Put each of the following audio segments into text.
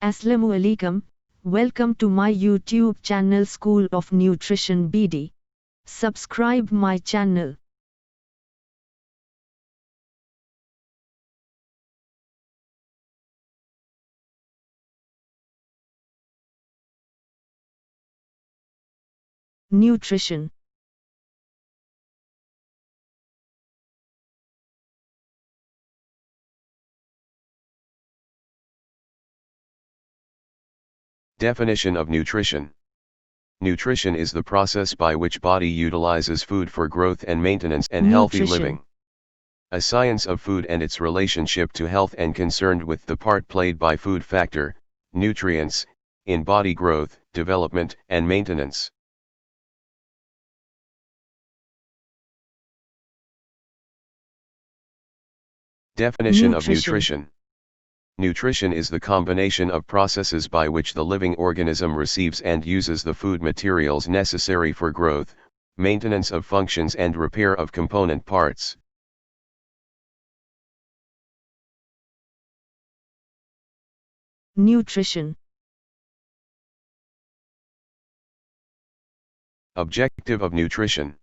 Assalamu alaikum, welcome to my YouTube channel School of Nutrition BD. Subscribe my channel. Nutrition. Definition of nutrition. Nutrition is the process by which body utilizes food for growth and maintenance and healthy Nutrition. living. A science of food and its relationship to health and concerned with the part played by food factor, nutrients, in body growth, development, and maintenance. Definition of nutrition. Nutrition is the combination of processes by which the living organism receives and uses the food materials necessary for growth, maintenance of functions and repair of component parts. Nutrition. Objective of nutrition: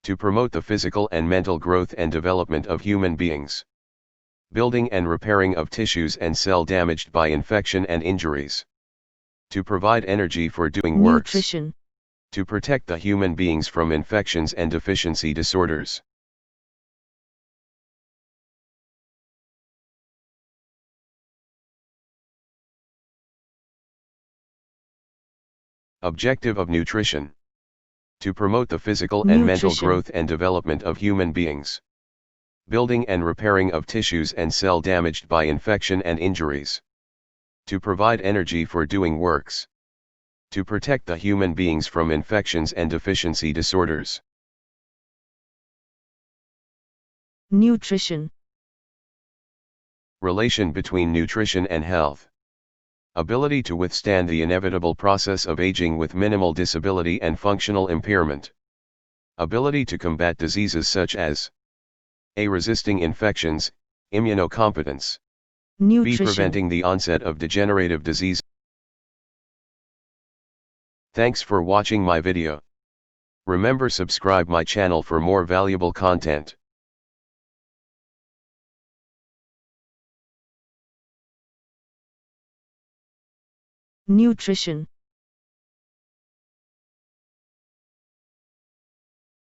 to promote the physical and mental growth and development of human beings. Building and repairing of tissues and cell damaged by infection and injuries. To provide energy for doing works. Nutrition. To protect the human beings from infections and deficiency disorders. Objective of nutrition: to promote the physical and mental growth and development of human beings. Building and repairing of tissues and cell damaged by infection and injuries. To provide energy for doing works. To protect the human beings from infections and deficiency disorders. Nutrition. Relation between nutrition and health. Ability to withstand the inevitable process of aging with minimal disability and functional impairment. Ability to combat diseases such as A. Resisting infections, immunocompetence. Nutrition. B. Preventing the onset of degenerative disease. Thanks for watching my video. Remember, subscribe my channel for more valuable content. Nutrition.